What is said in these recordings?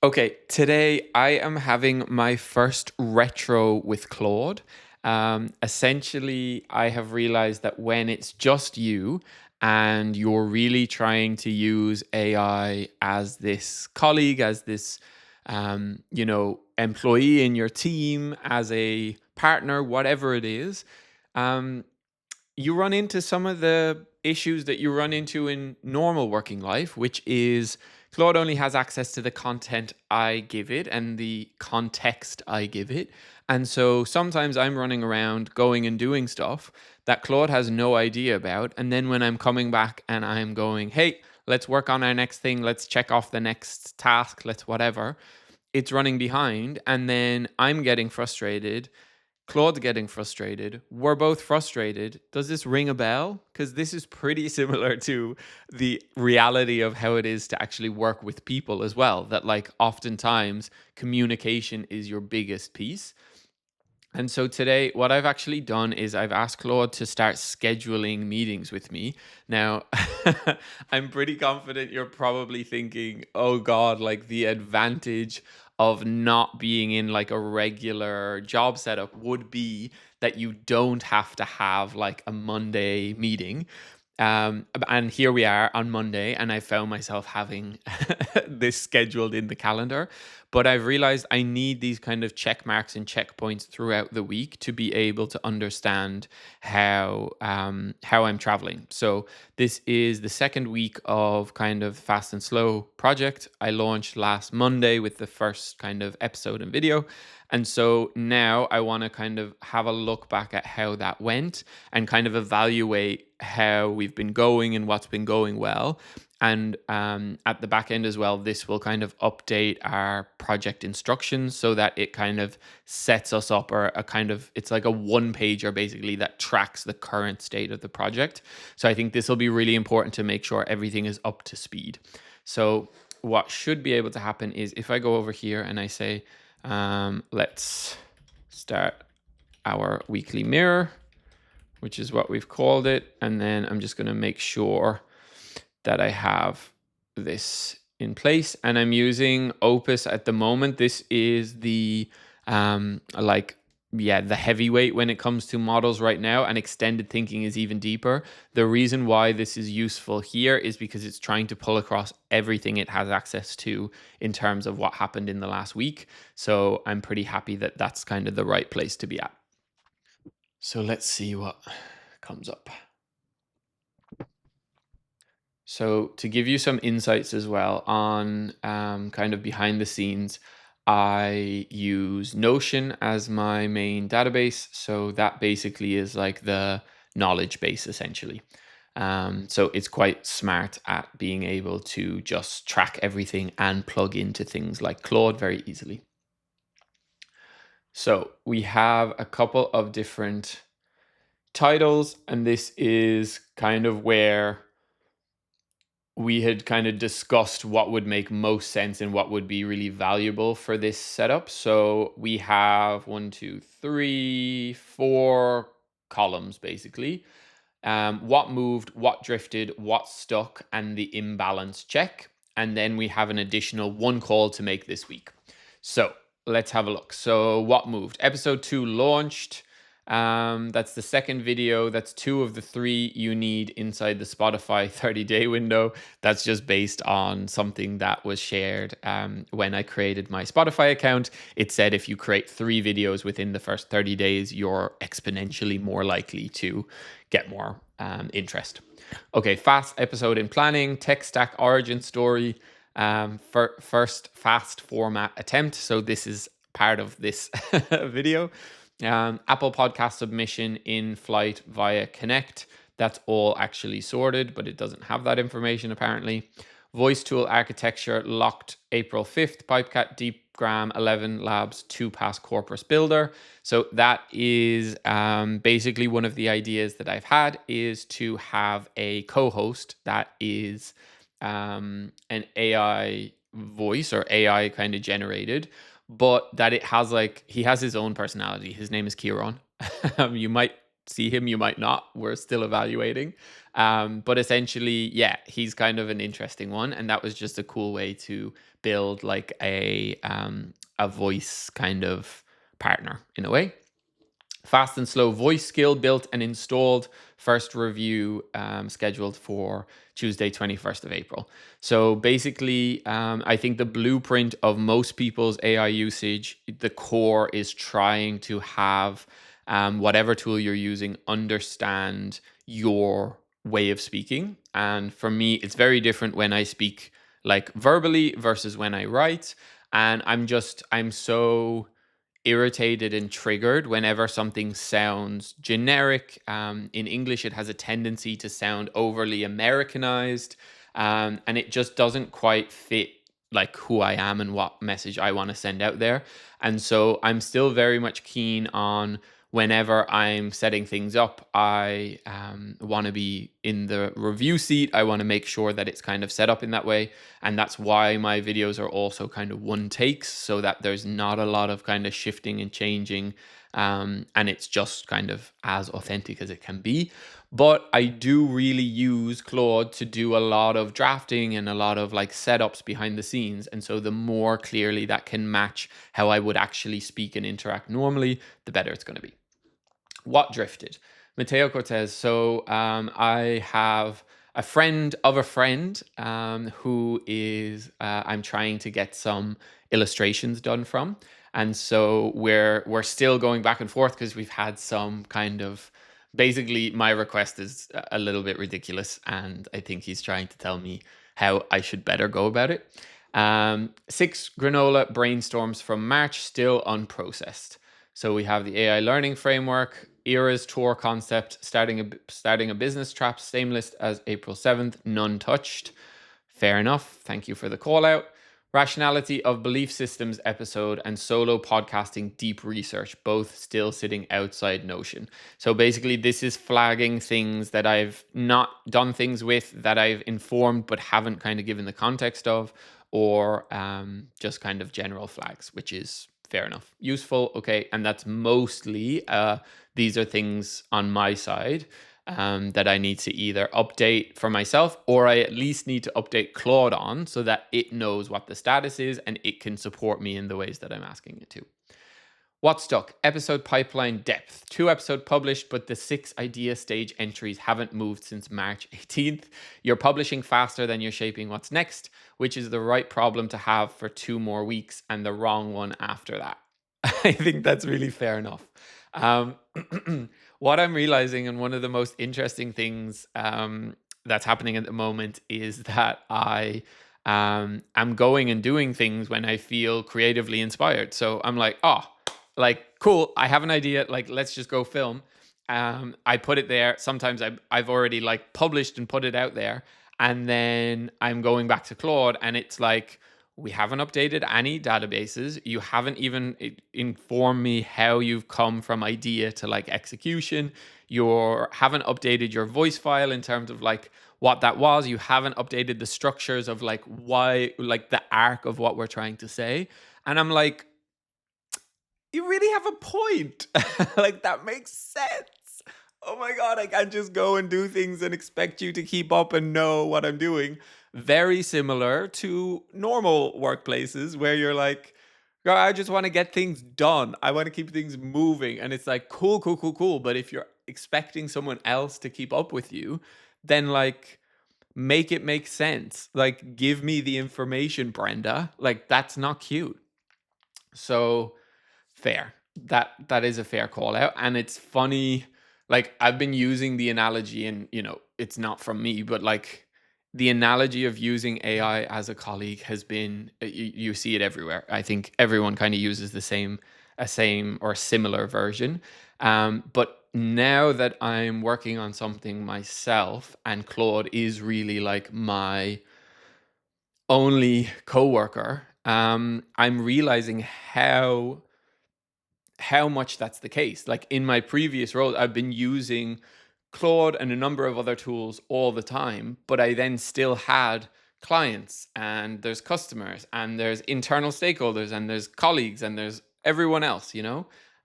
Okay, today I am having my first retro with Claude. Essentially, I have realized that when it's just you and you're really trying to use AI as this colleague, as this, employee in your team, as a partner, whatever it is, um, you run into some of the issues that you run into in normal working life, which is Claude only has access to the content I give it and the context I give it. And so sometimes I'm running around going and doing stuff that Claude has no idea about. And then when I'm coming back and I'm going, hey, let's work on our next thing, let's check off the next task, let's whatever, it's running behind. And then I'm getting frustrated. Claude's getting frustrated. We're both frustrated. Does this ring a bell? Because this is pretty similar to the reality of how it is to actually work with people as well. That, like, oftentimes communication is your biggest piece. And so today, what I've actually done is I've asked Claude to start scheduling meetings with me. Now, I'm pretty confident you're probably thinking, oh God, like the advantage of not being in like a regular job setup would be that you don't have to have like a Monday meeting. And here we are on Monday, and I found myself having this scheduled in the calendar. But I've realized I need these kind of check marks and checkpoints throughout the week to be able to understand how I'm traveling. So this is the second week of kind of fast and slow project. I launched last Monday with the first kind of episode and video. And so now I want to kind of have a look back at how that went and kind of evaluate how we've been going and what's been going well. And at the back end as well, this will kind of update our project instructions so that it kind of sets us up, or a kind of, it's like a one pager basically that tracks the current state of the project. So I think this will be really important to make sure everything is up to speed. So what should be able to happen is if I go over here and I say, let's start our weekly mirror, which is what we've called it. And then I'm just going to make sure that I have this in place, and I'm using Opus at the moment. This is the the heavyweight when it comes to models right now, and extended thinking is even deeper. The reason why this is useful here is because it's trying to pull across everything it has access to in terms of what happened in the last week. So I'm pretty happy that that's kind of the right place to be at. So let's see what comes up. So, to give you some insights as well on kind of behind the scenes, I use Notion as my main database. So, that basically is like the knowledge base essentially. So, it's quite smart at being able to just track everything and plug into things like Claude very easily. So, we have a couple of different titles, and this is kind of where we had kind of discussed what would make most sense and what would be really valuable for this setup. So we have one, two, three, four columns basically. What moved, what drifted, what stuck, and the imbalance check. And then we have an additional one call to make this week. So let's have a look. So what moved? Episode 2 launched. That's the second video. That's 2 of the 3 you need inside the Spotify 30-day window. That's just based on something that was shared when I created my Spotify account. It said if you create 3 videos within the first 30 days, you're exponentially more likely to get more interest. Okay, fast episode in planning, tech stack origin story, first fast format attempt. So this is part of this video. Apple Podcast submission in flight via Connect. That's all actually sorted, but it doesn't have that information apparently. Voice tool architecture locked April 5th. Pipecat Deepgram 11 Labs 2-pass corpus builder. So that is basically one of the ideas that I've had is to have a co-host that is an AI voice or AI kind of generated, but that it has like, he has his own personality. His name is Kieran. You might see him, you might not. We're still evaluating. But essentially, yeah, he's kind of an interesting one. And that was just a cool way to build like a voice kind of partner in a way. Fast and Slow voice skill built and installed. First review scheduled for Tuesday, 21st of April. So basically, I think the blueprint of most people's AI usage, the core is trying to have whatever tool you're using understand your way of speaking. And for me, it's very different when I speak like verbally versus when I write. And I'm so irritated and triggered whenever something sounds generic. In English, it has a tendency to sound overly Americanized, and it just doesn't quite fit like who I am and what message I want to send out there. And so I'm still very much keen on whenever I'm setting things up, I want to be in the review seat. I want to make sure that it's kind of set up in that way. And that's why my videos are also kind of one takes, so that there's not a lot of kind of shifting and changing. And it's just kind of as authentic as it can be. But I do really use Claude to do a lot of drafting and a lot of like setups behind the scenes. And so the more clearly that can match how I would actually speak and interact normally, the better it's going to be. What drifted? Mateo Cortez. So I have a friend of a friend who is I'm trying to get some illustrations done from, and so we're still going back and forth because we've had some kind of basically my request is a little bit ridiculous, and I think he's trying to tell me how I should better go about it. 6 granola brainstorms from March still unprocessed. So we have the AI learning framework, ERA's tour concept, starting a business trap, same list as April 7th, none touched. Fair enough. Thank you for the call out. Rationality of belief systems episode and solo podcasting deep research, both still sitting outside Notion. So basically, this is flagging things that I've not done things with, that I've informed but haven't kind of given the context of, or just kind of general flags, which is fair enough. Useful, okay. And that's mostly, these are things on my side that I need to either update for myself, or I at least need to update Claude on so that it knows what the status is and it can support me in the ways that I'm asking it to. What's stuck? Episode pipeline depth. 2 episodes published, but the 6 idea stage entries haven't moved since March 18th. You're publishing faster than you're shaping what's next, which is the right problem to have for 2 more weeks and the wrong one after that. I think that's really fair enough. What I'm realizing, and one of the most interesting things that's happening at the moment, is that I'm going and doing things when I feel creatively inspired. So I'm like, oh, like, cool, I have an idea, like, let's just go film. I put it there. Sometimes I've already like published and put it out there, and then I'm going back to Claude and it's like, we haven't updated any databases. You haven't even informed me how you've come from idea to like execution. You haven't updated your voice file in terms of like what that was. You haven't updated the structures of like why, like the arc of what we're trying to say. And I'm like, you really have a point. Like, that makes sense. Oh my God, I can't just go and do things and expect you to keep up and know what I'm doing. Very similar to normal workplaces where you're like, "Girl, I just want to get things done. I want to keep things moving." And it's like, cool, cool, cool, cool. But if you're expecting someone else to keep up with you, then like, make it make sense. Like, give me the information, Brenda. Like, that's not cute. So fair. That is a fair call out. And it's funny, like, I've been using the analogy, and it's not from me, but like the analogy of using AI as a colleague has been, you see it everywhere. I think everyone kind of uses a same or similar version. But now that I'm working on something myself, and Claude is really like my only coworker, I'm realizing how much that's the case. Like, in my previous role, I've been using Claude and a number of other tools all the time, but I then still had clients, and there's customers, and there's internal stakeholders, and there's colleagues, and there's everyone else.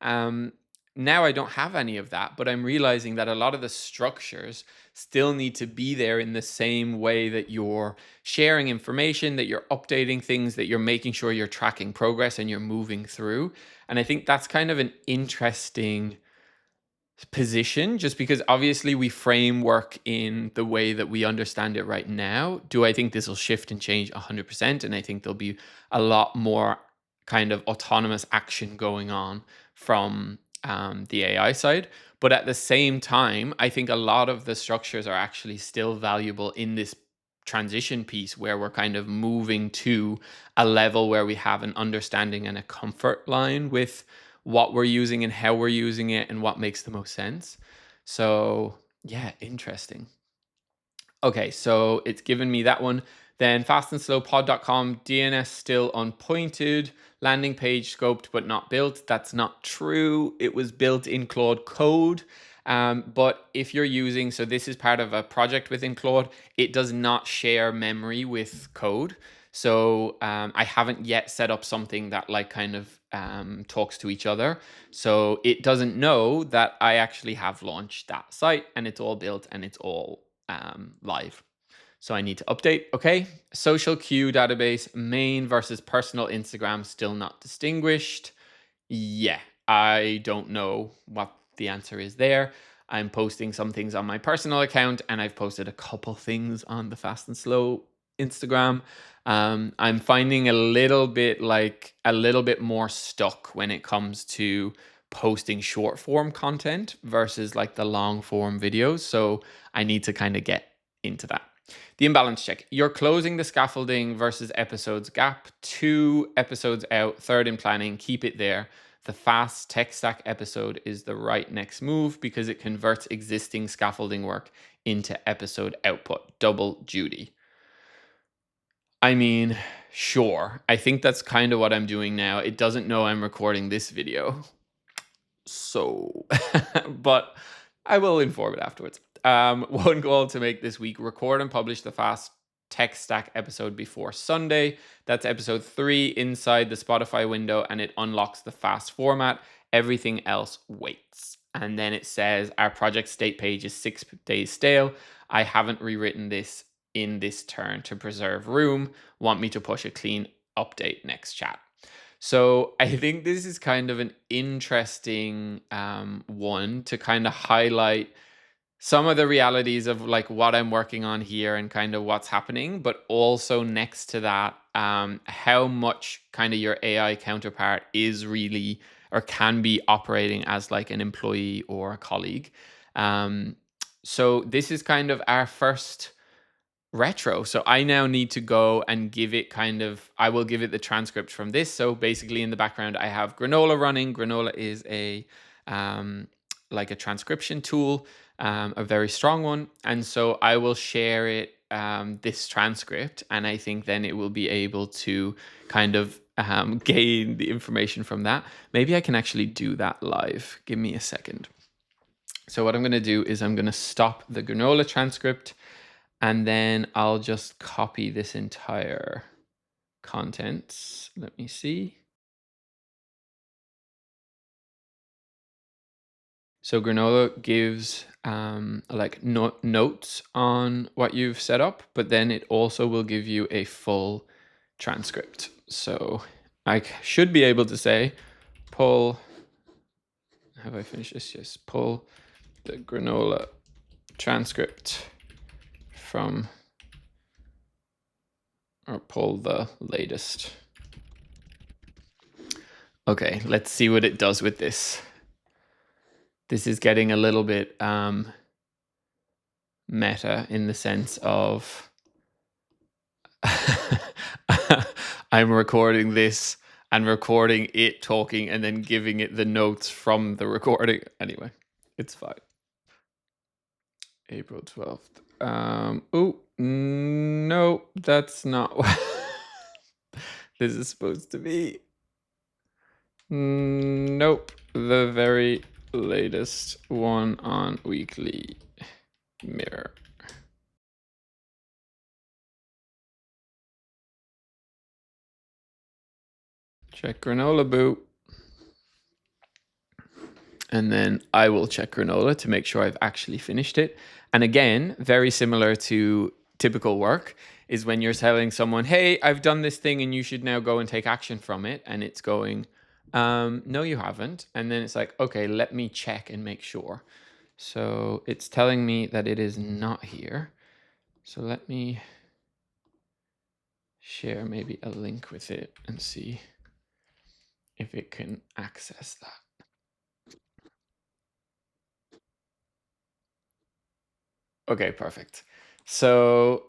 Um, now I don't have any of that, but I'm realizing that a lot of the structures still need to be there in the same way that you're sharing information, that you're updating things, that you're making sure you're tracking progress and you're moving through. And I think that's kind of an interesting position, just because obviously we frame work in the way that we understand it right now. Do I think this will shift and change 100%? And I think there'll be a lot more kind of autonomous action going on from the AI side. But at the same time, I think a lot of the structures are actually still valuable in this transition piece where we're kind of moving to a level where we have an understanding and a comfort line with what we're using and how we're using it and what makes the most sense. So, yeah, interesting. Okay, so it's given me that one. Then fastandslowpod.com, DNS still unpointed, landing page scoped but not built. That's not true. It was built in Claude code. But if you're using, so this is part of a project within Claude, it does not share memory with code. So I haven't yet set up something that like kind of talks to each other. So it doesn't know that I actually have launched that site and it's all built and it's all live. So I need to update. Okay. Social queue database, main versus personal Instagram, still not distinguished. Yeah, I don't know what the answer is there. I'm posting some things on my personal account and I've posted a couple things on the Fast and Slow Instagram. I'm finding a little bit more stuck when it comes to posting short form content versus like the long form videos. So I need to kind of get into that. The imbalance check. You're closing the scaffolding versus episodes gap. 2 episodes out, 3rd in planning. Keep it there. The fast tech stack episode is the right next move because it converts existing scaffolding work into episode output. Double duty. I mean, sure. I think that's kind of what I'm doing now. It doesn't know I'm recording this video. So, but I will inform it afterwards. One goal to make this week: record and publish the fast tech stack episode before Sunday. That's episode 3 inside the Spotify window, and it unlocks the fast format. Everything else waits. And then it says our project state page is 6 days stale. I haven't rewritten this in this turn to preserve room. Want me to push a clean update next chat. So I think this is kind of an interesting one to kind of highlight some of the realities of like what I'm working on here and kind of what's happening, but also next to that, how much kind of your AI counterpart is really or can be operating as like an employee or a colleague. So this is kind of our first retro. So I now need to go and give it I will give it the transcript from this. So basically in the background, I have Granola running. Granola is a like a transcription tool, a very strong one. And so I will share it, this transcript, and I think then it will be able to kind of gain the information from that. Maybe I can actually do that live. Give me a second. So what I'm going to do is I'm going to stop the Granola transcript, and then I'll just copy this entire content. Let me see. So Granola gives like notes on what you've set up, but then it also will give you a full transcript. So I should be able to say, pull, have I finished this? Yes, pull the Granola transcript from, or pull the latest. Okay, let's see what it does with this. This is getting a little bit meta in the sense of I'm recording this and recording it talking and then giving it the notes from the recording. Anyway, it's fine. April 12th. Oh, no, that's not what this is supposed to be. Nope, the very latest one on Weekly Mirror. Check Granola Boo. And then I will check granola to make sure I've actually finished it. And again, very similar to typical work is when you're telling someone, hey, I've done this thing and you should now go and take action from it. And it's going, no, you haven't. And then it's like, okay, let me check and make sure. So it's telling me that it is not here. So let me share maybe a link with it and see if it can access that. Okay, perfect. So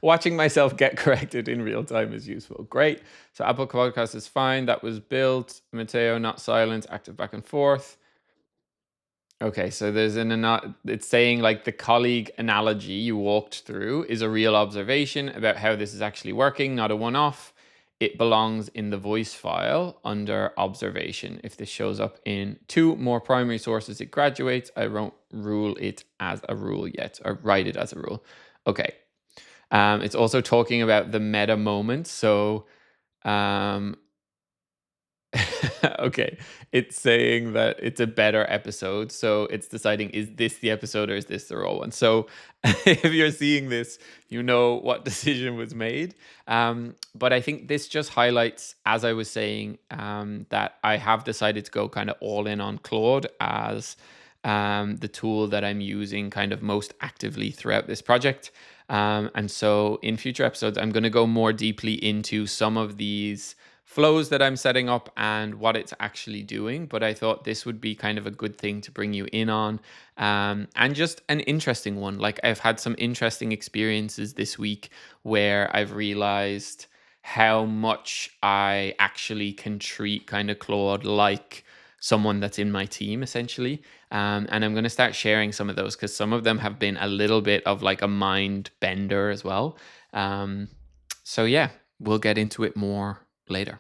watching myself get corrected in real time is useful. Great. So Apple Podcast is fine. That was built. Mateo, not silent, active back and forth. Okay, so there's it's saying like the colleague analogy you walked through is a real observation about how this is actually working, not a one-off. It belongs in the voice file under observation. If this shows up in two more primary sources, it graduates. I won't rule it as a rule yet, or write it as a rule. Okay. It's also talking about the meta moment. So um, okay. It's saying that it's a better episode. So it's deciding, is this the episode or is this the raw one? So if you're seeing this, you know what decision was made. But I think this just highlights, as I was saying, that I have decided to go kind of all in on Claude as the tool that I'm using kind of most actively throughout this project. And so in future episodes, I'm going to go more deeply into some of these flows that I'm setting up and what it's actually doing. But I thought this would be kind of a good thing to bring you in on, and just an interesting one. Like I've had some interesting experiences this week where I've realized how much I actually can treat kind of Claude like someone that's in my team essentially. And I'm going to start sharing some of those because some of them have been a little bit of like a mind bender as well. So yeah, we'll get into it more later.